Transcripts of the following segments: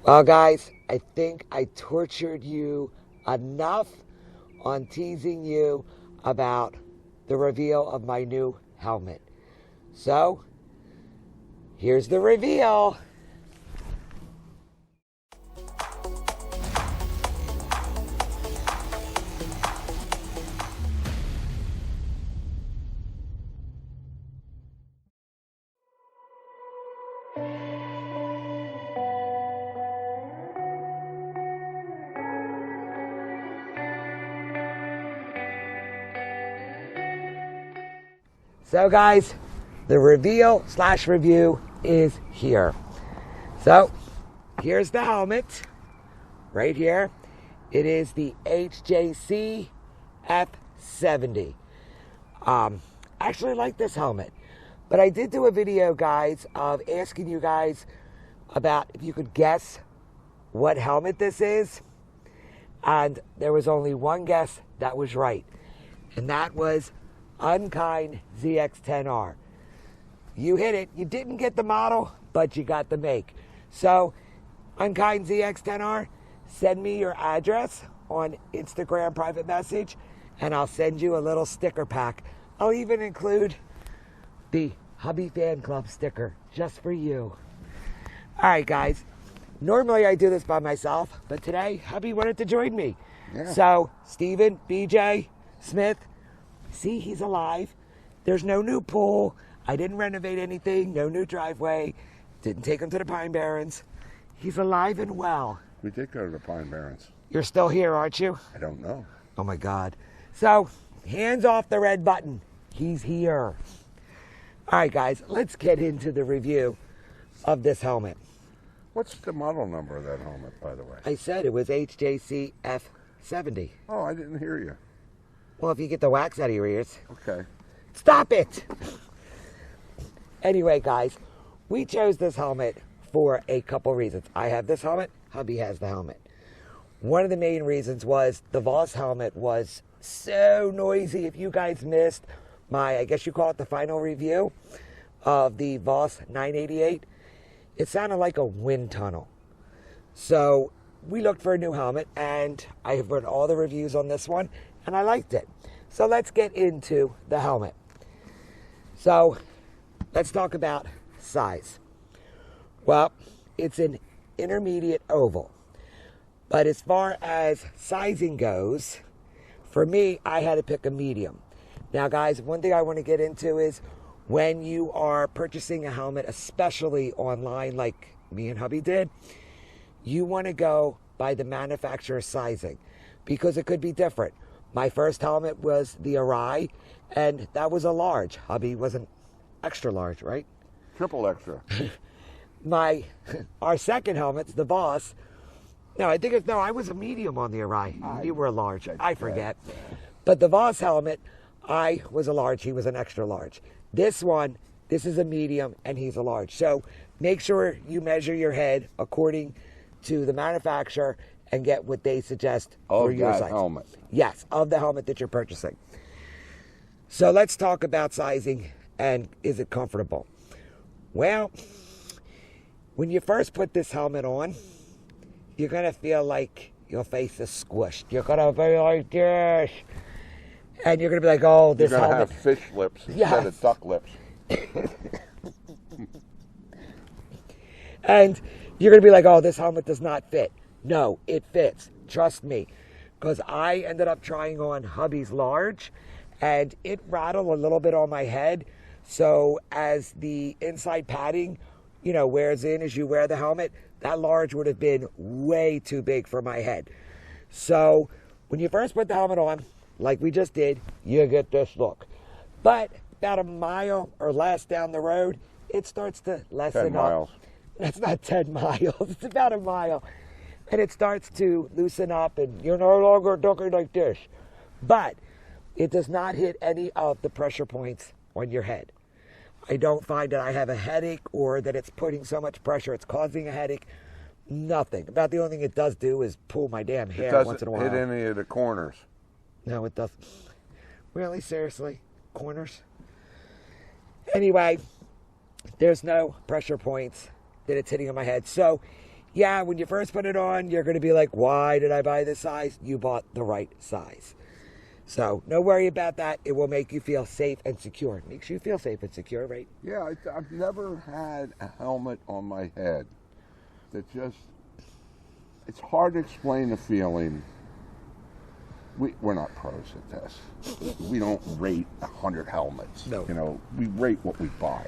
Well, guys, I think I tortured you enough on teasing you about the reveal of my new helmet. So, here's the reveal. So guys, the reveal / review is here. So here's the helmet right here. It is the HJC F70. I actually like this helmet, but I did do a video, guys, of asking you guys about if you could guess what helmet this is, and there was only one guess that was right, and that was Unkind ZX10R. You hit it. You didn't get the model, but you got the make. So, Unkind ZX10R, send me your address on Instagram private message, and I'll send you a little sticker pack. I'll even include the Hubby Fan Club sticker just for you. All right, guys. Normally I do this by myself, but today Hubby wanted to join me. Yeah. So, Steven, BJ, Smith, see, he's alive. There's no new pool. I didn't renovate anything. No new driveway. Didn't take him to the Pine Barrens. He's alive and well. We did go to the Pine Barrens. You're still here, aren't you? I don't know. Oh, my God. So, hands off the red button. He's here. All right, guys, let's get into the review of this helmet. What's the model number of that helmet, by the way? I said it was HJC F70. Oh, I didn't hear you. Well, if you get the wax out of your ears. Okay. Stop it! Anyway, guys, we chose this helmet for a couple reasons. I have this helmet. Hubby has the helmet. One of the main reasons was the Voss helmet was so noisy. If you guys missed my, I guess you call it the final review of the Voss 988, it sounded like a wind tunnel. So we looked for a new helmet, and I have read all the reviews on this one, and I liked it. So let's get into the helmet. So let's talk about size. Well, it's an intermediate oval. But as far as sizing goes, for me, I had to pick a medium. Now, guys, one thing I want to get into is when you are purchasing a helmet, especially online like me and Hubby did, you want to go by the manufacturer's sizing because it could be different. My first helmet was the Arai, and that was a large. Hubby was an extra large, right? Triple extra. Our second helmet's the Voss. No, I was a medium on the Arai. You were a large. I forget. But the Voss helmet, I was a large. He was an extra large. This one, this is a medium, and he's a large. So make sure you measure your head according to the manufacturer and get what they suggest for your size. Helmet. Yes, of the helmet that you're purchasing. So let's talk about sizing and is it comfortable? Well, when you first put this helmet on, you're going to feel like your face is squished. You're going to be like this. And you're going to be like, oh, this helmet. You're going to have fish lips instead of duck lips. And you're going to be like, oh, this helmet does not fit. No, it fits. Trust me. Because I ended up trying on Hubby's large, and it rattled a little bit on my head. So as the inside padding, wears in as you wear the helmet, that large would have been way too big for my head. So when you first put the helmet on, like we just did, you get this look. But about a mile or less down the road, it starts to lessen 10 miles. up. That's not 10 miles. It's about a mile. And it starts to loosen up, and you're no longer looking like this. But it does not hit any of the pressure points on your head. I don't find that I have a headache or that it's putting so much pressure it's causing a headache. Nothing. About the only thing it does do is pull my damn hair once in a while. It doesn't hit any of the corners. No, it doesn't. Really? Seriously? Corners? Anyway, there's no pressure points that it's hitting on my head. So Yeah, when you first put it on, you're going to be like, why did I buy this size? You bought the right size. So, no worry about that. It will make you feel safe and secure. It makes you feel safe and secure, right? Yeah, I've never had a helmet on my head that just, it's hard to explain the feeling. We're not pros at this. We don't rate 100 helmets. No. You know, we rate what we buy.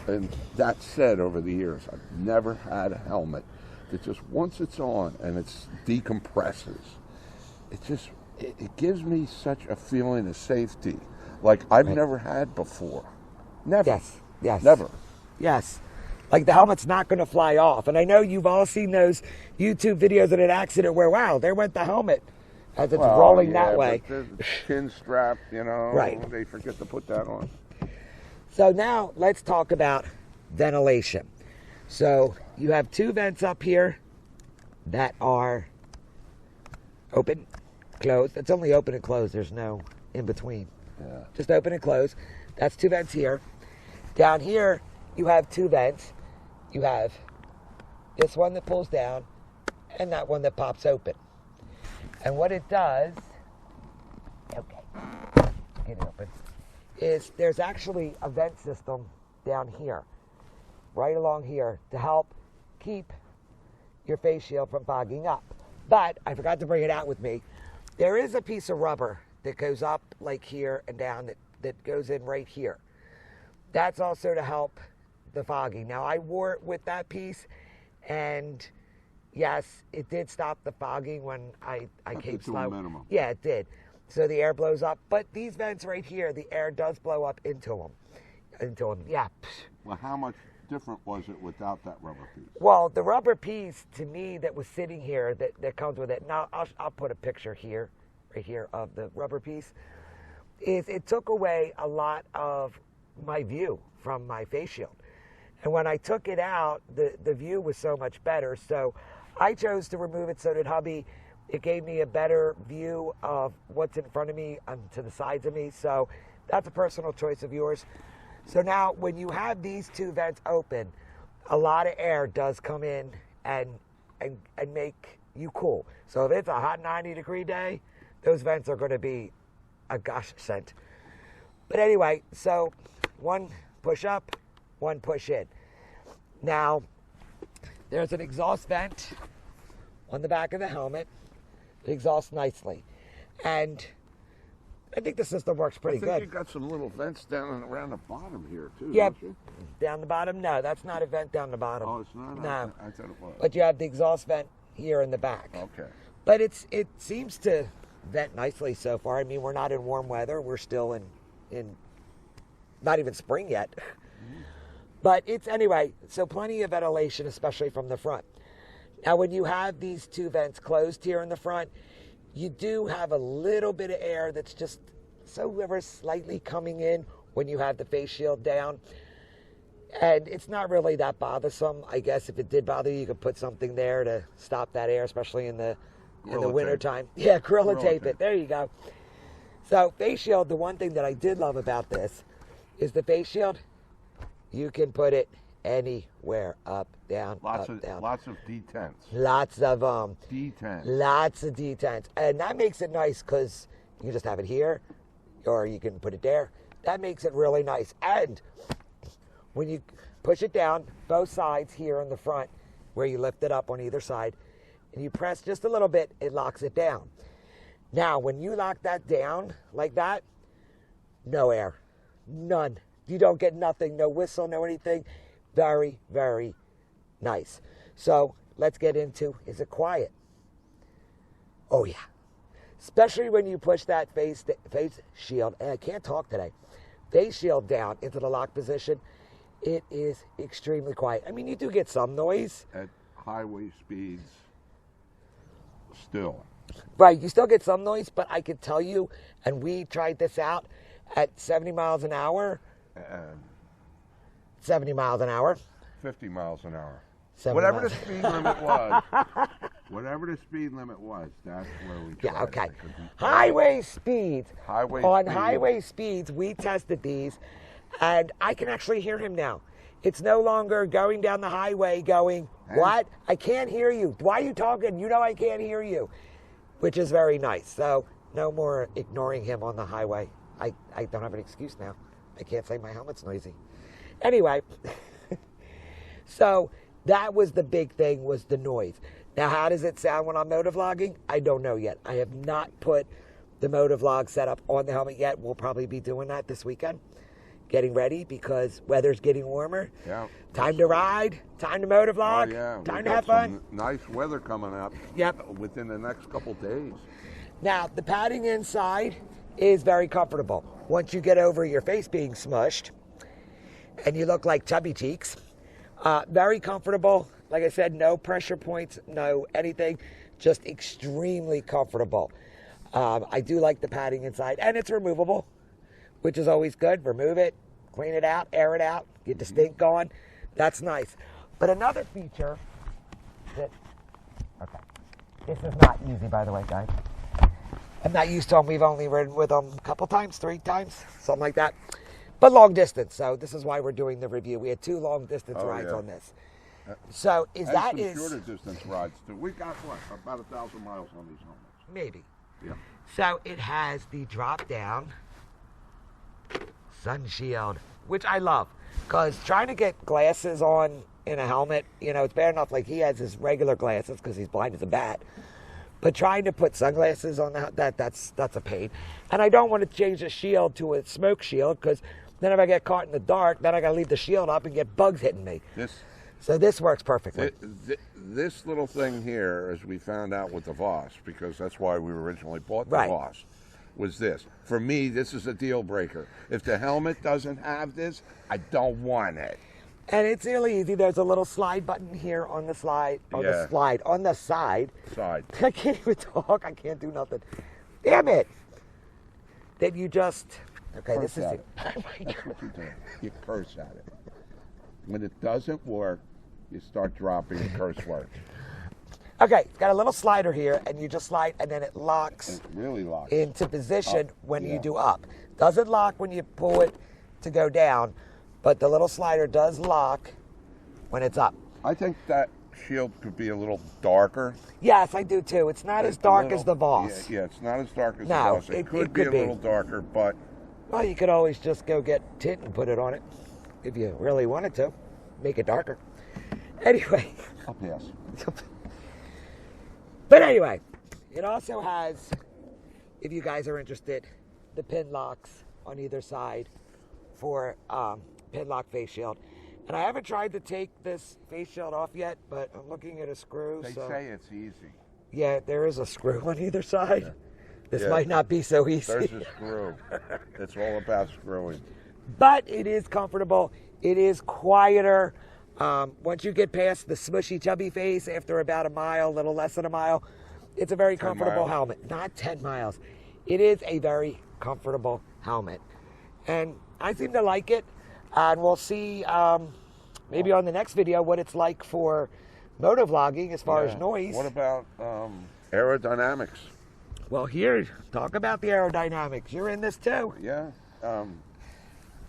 And that said, over the years, I've never had a helmet that just, once it's on and it decompresses, it gives me such a feeling of safety like I've never had before. Never. Yes, yes. Never. Yes. Like the helmet's not going to fly off. And I know you've all seen those YouTube videos of an accident where, wow, there went the helmet as it's rolling that way. The chin strap, you know, right. They forget to put that on. So now let's talk about ventilation. So you have two vents up here that are open, closed. It's only open and closed. There's no in between. Yeah. Just open and close. That's two vents here. Down here, you have two vents. You have this one that pulls down and that one that pops open. And what it does, okay, get it open, is there's actually a vent system down here, right along here, to help keep your face shield from fogging up. But I forgot to bring it out with me. There is a piece of rubber that goes up like here and down that goes in right here. That's also to help the fogging. Now I wore it with that piece, and yes, it did stop the fogging when I came slow. Minimum. Yeah, it did. So the air blows up, but these vents right here, the air does blow up into them. Yeah. Well, how much different was it without that rubber piece? Well, the rubber piece to me that was sitting here that comes with it. Now I'll put a picture here, right here, of the rubber piece. Is it took away a lot of my view from my face shield, and when I took it out, the view was so much better. So I chose to remove it. So did hubby. It gave me a better view of what's in front of me and to the sides of me. So that's a personal choice of yours. So now when you have these two vents open, a lot of air does come in and make you cool. So if it's a hot 90-degree day, those vents are going to be a godsend. But anyway, so one push up, one push in. Now, there's an exhaust vent on the back of the helmet. It exhausts nicely. And I think the system works pretty good. I think you got some little vents down and around the bottom here, too, Yep. don't you? Down the bottom? No, that's not a vent down the bottom. Oh, it's not? No. I thought it was. But you have the exhaust vent here in the back. Okay. But it seems to vent nicely so far. I mean, we're not in warm weather. We're still in not even spring yet. Mm-hmm. But it's, anyway, so plenty of ventilation, especially from the front. Now, when you have these two vents closed here in the front, you do have a little bit of air that's just so ever slightly coming in when you have the face shield down. And it's not really that bothersome. I guess if it did bother you, you could put something there to stop that air, especially in the winter time. Yeah, Gorilla tape it. There you go. So face shield, the one thing that I did love about this is the face shield, you can put it anywhere, up, down, down. Lots of detents. Lots of detents. Lots of detents. And that makes it nice because you can just have it here or you can put it there. That makes it really nice. And when you push it down, both sides here on the front, where you lift it up on either side, and you press just a little bit, it locks it down. Now, when you lock that down like that, no air. None. You don't get nothing. No whistle, no anything. Very, very nice. So let's get into, is it quiet? Oh, yeah. Especially when you push that face shield, and I can't talk today, face shield down into the lock position, it is extremely quiet. I mean, you do get some noise. At highway speeds, still. Right, you still get some noise, but I could tell you, and we tried this out at 70 miles an hour. 70 miles an hour. 50 miles an hour. Whatever the speed limit was. Whatever the speed limit was, that's where we tried. Yeah, okay. Highway speeds. Highway On speeds. highway speeds, we tested these, and I can actually hear him now. It's no longer going down the highway going, what? I can't hear you. Why are you talking? You know I can't hear you. Which is very nice. So no more ignoring him on the highway. I don't have an excuse now. I can't say my helmet's noisy. Anyway, so that was the big thing, was the noise. Now, how does it sound when I'm motovlogging? I don't know yet. I have not put the Motovlog Setup on the helmet yet. We'll probably be doing that this weekend. Getting ready because weather's getting warmer. Yeah. Time to ride, time to motovlog, time to have fun. Nice weather coming up. Yep. Within the next couple days. Now, the padding inside is very comfortable. Once you get over your face being smushed and you look like chubby cheeks, very comfortable. Like I said, no pressure points, no anything, just extremely comfortable. I do like the padding inside, and it's removable, which is always good. Remove it, clean it out, air it out, get the stink gone. That's nice. But another feature that, okay, this is not easy, by the way, guys. I'm not used to them. We've only ridden with them a couple times, 3 times, something like that. But long distance, so this is why we're doing the review. We had 2 long distance rides on this. So and some shorter distance rides too. We got what, about 1,000 miles on these helmets. Maybe. Yeah. So it has the drop down sun shield, which I love, because trying to get glasses on in a helmet, you know, it's bad enough like he has his regular glasses because he's blind as a bat. But trying to put sunglasses on that's a pain. And I don't want to change the shield to a smoke shield, because then if I get caught in the dark, then I got to leave the shield up and get bugs hitting me. So this works perfectly. This little thing here, as we found out with the Voss, because that's why we originally bought the Voss, was this. For me, this is a deal breaker. If the helmet doesn't have this, I don't want it. And it's really easy. There's a little slide button here on the side. On the side. I can't even talk. I can't do nothing. Damn it. Then you just, okay, curse this is it. That's what you do. You curse at it. When it doesn't work, you start dropping the curse words. Okay, it's got a little slider here, and you just slide, and then it locks. It really locks into position when you do up. Doesn't lock when you pull it to go down, but the little slider does lock when it's up. I think that shield could be a little darker. Yes, I do too. It's not as dark as the Voss. Yeah, it's not as dark as the Voss. It could be a little darker, but... Well, you could always just go get tint and put it on it if you really wanted to. Make it darker. Anyway. I'll pass. But anyway, it also has, if you guys are interested, the pin locks on either side for pin lock face shield. And I haven't tried to take this face shield off yet, but I'm looking at a screw. They say it's easy. Yeah, there is a screw on either side. Yeah. This might not be so easy. There's a screw. It's all about screwing. But it is comfortable. It is quieter. Once you get past the smushy, chubby face, after about a mile, a little less than a mile, it's a very comfortable helmet. Not 10 miles. It is a very comfortable helmet. And I seem to like it. And we'll see maybe on the next video what it's like for motovlogging as far as noise. What about aerodynamics? Well, here, talk about the aerodynamics. You're in this too. Yeah.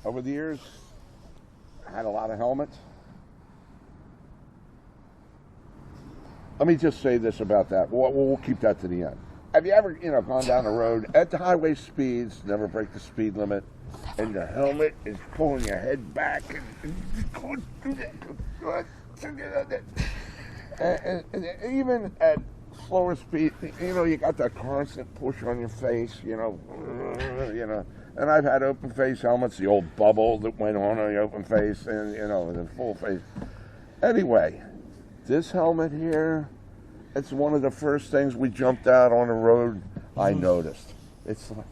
Over the years, I had a lot of helmets. Let me just say this about that. We'll keep that to the end. Have you ever, gone down the road at the highway speeds, never break the speed limit, and the helmet is pulling your head back, and even at slower speed, you got that constant push on your face, And I've had open face helmets, the old bubble that went on the open face, and the full face. Anyway, this helmet here, it's one of the first things we jumped out on the road I noticed. It's like,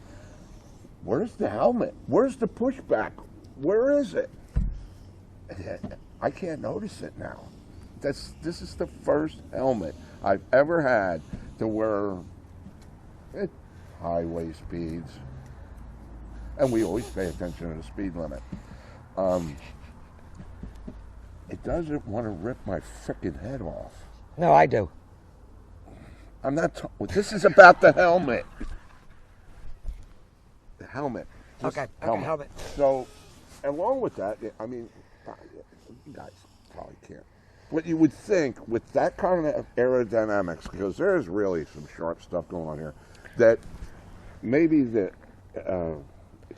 where's the helmet? Where's the pushback? Where is it? I can't notice it now. This is the first helmet I've ever had to wear at highway speeds. And we always pay attention to the speed limit. It doesn't want to rip my frickin' head off. No, I do. I'm not. This is about the helmet. The helmet. Okay, helmet. So, along with that, guys probably can't. What you would think with that kind of aerodynamics, because there's really some sharp stuff going on here, that maybe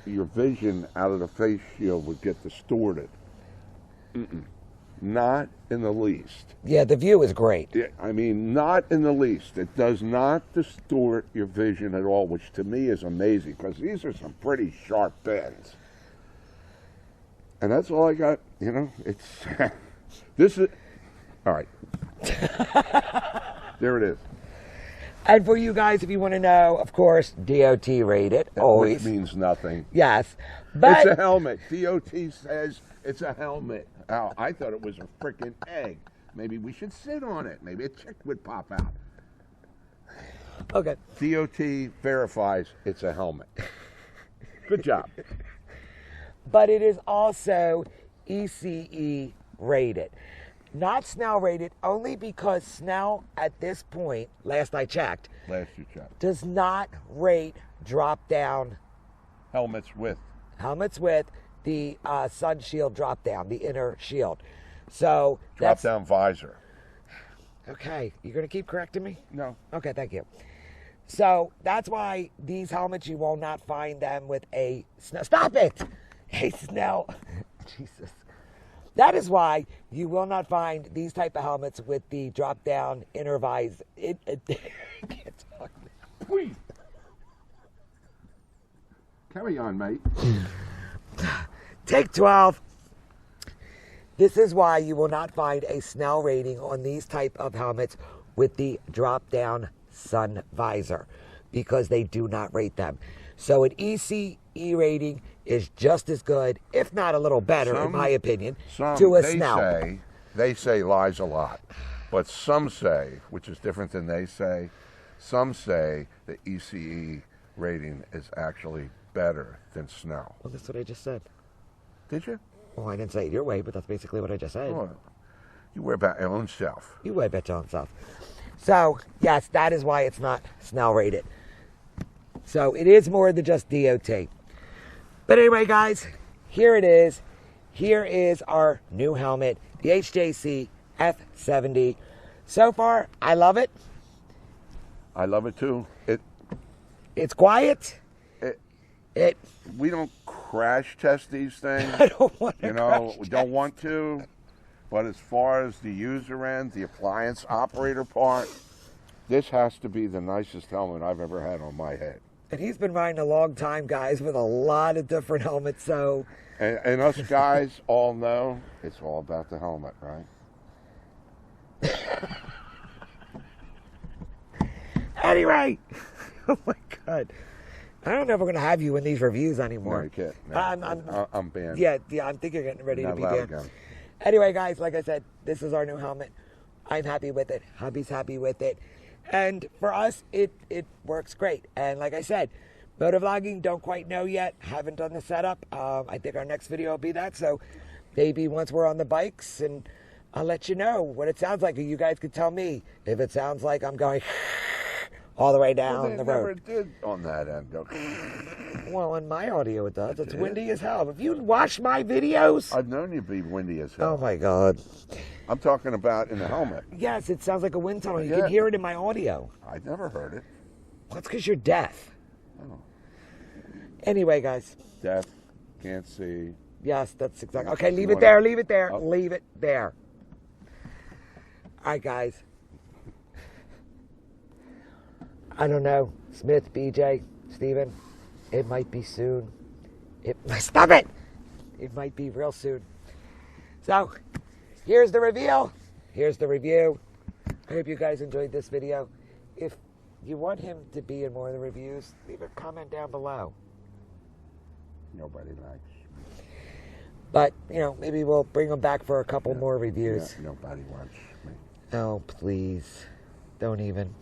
your vision out of the face shield would get distorted. Not in the least. Yeah, the view is great. Yeah, I mean, not in the least. It does not distort your vision at all, which to me is amazing, because these are some pretty sharp bends. And that's all I got, you know. It's this is all right. There it is. And for you guys, if you want to know, of course, DOT rated, always. Which means nothing. Yes. But it's a helmet. DOT says it's a helmet. Oh, I thought it was a freaking egg. Maybe we should sit on it. Maybe a chick would pop out. Okay. DOT verifies it's a helmet. Good job. But it is also ECE rated. Not Snell rated, only because Snell at this point, last I checked, does not rate drop down helmets with the sun shield drop down, the inner shield. So drop down visor. Okay, you're gonna keep correcting me? No. Okay, thank you. So that's why these helmets, you will not find them with a Snell. Stop it! A Snell. Jesus. That is why you will not find these type of helmets with the drop down inner visor. I can't talk now. Please. Carry on, mate. Take 12. This is why you will not find a Snell rating on these type of helmets with the drop down sun visor, because they do not rate them. So an ECE rating is just as good, if not a little better, in my opinion, to a Snell. They say lies a lot, but some say, which is different than they say, some say the ECE rating is actually better than Snell. Well, that's what I just said. Did you? Well, I didn't say it your way, but that's basically what I just said. Oh, you worry about your own self. You worry about your own self. So, yes, that is why it's not Snell rated. So, it is more than just DOT. But anyway, guys, here it is. Here is our new helmet, the HJC F70. So far, I love it. I love it too. It's quiet. We don't crash test these things. I don't want to. You know, we don't want to. But as far as the user end, the appliance operator part, this has to be the nicest helmet I've ever had on my head. And he's been riding a long time, guys, with a lot of different helmets, so... And us guys all know it's all about the helmet, right? Anyway! Oh, my God. I don't know if we're going to have you in these reviews anymore. No, you can't. No, I'm banned. Yeah, I think you're getting ready to be banned. Again. Anyway, guys, like I said, this is our new helmet. I'm happy with it. Hubby's happy with it. And for us, it works great. And like I said, motovlogging, don't quite know yet. Haven't done the setup. I think our next video will be that. So maybe once we're on the bikes, and I'll let you know what it sounds like. You guys could tell me if it sounds like I'm going all the way down the road. They never did on that end. Go. Well, in my audio it does. It's windy as hell. If you watch my videos... I've known you to be windy as hell. Oh, my God. I'm talking about in the helmet. Yes, it sounds like a wind tunnel. You can hear it in my audio. I never heard it. Well, it's because you're deaf. Oh. Anyway, guys. Deaf, can't see. Yes, that's exactly... Okay, leave it there, leave it there, leave it there. All right, guys. I don't know. Smith, BJ, Steven, it might be soon. Stop it! It might be real soon. So... here's the reveal. Here's the review. I hope you guys enjoyed this video. If you want him to be in more of the reviews, leave a comment down below. Nobody likes me. But, you know, maybe we'll bring him back for a couple more reviews. Yeah, nobody wants me. Oh, please. Don't even.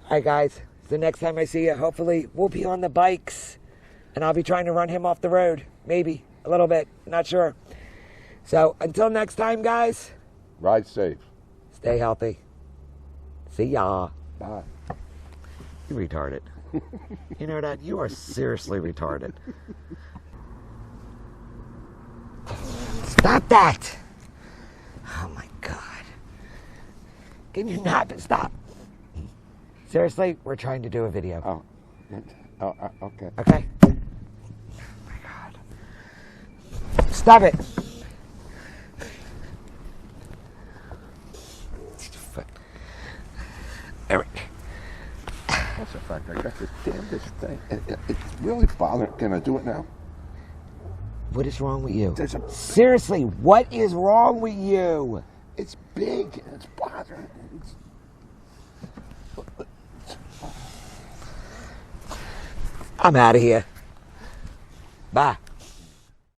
All right, guys. The next time I see you, hopefully we'll be on the bikes. And I'll be trying to run him off the road. Maybe. A little bit. Not sure. So, until next time, guys. Ride safe. Stay healthy. See ya. Bye. You retarded. You know that? You are seriously retarded. Stop that! Oh my God. Can you not stop? Seriously, we're trying to do a video. Okay. Okay? Oh my God. Stop it. Eric. That's a fact. I got this damnedest thing. It's really bothering. Can I do it now? What is wrong with you? There's Seriously, what is wrong with you? It's big and it's bothering. I'm out of here. Bye.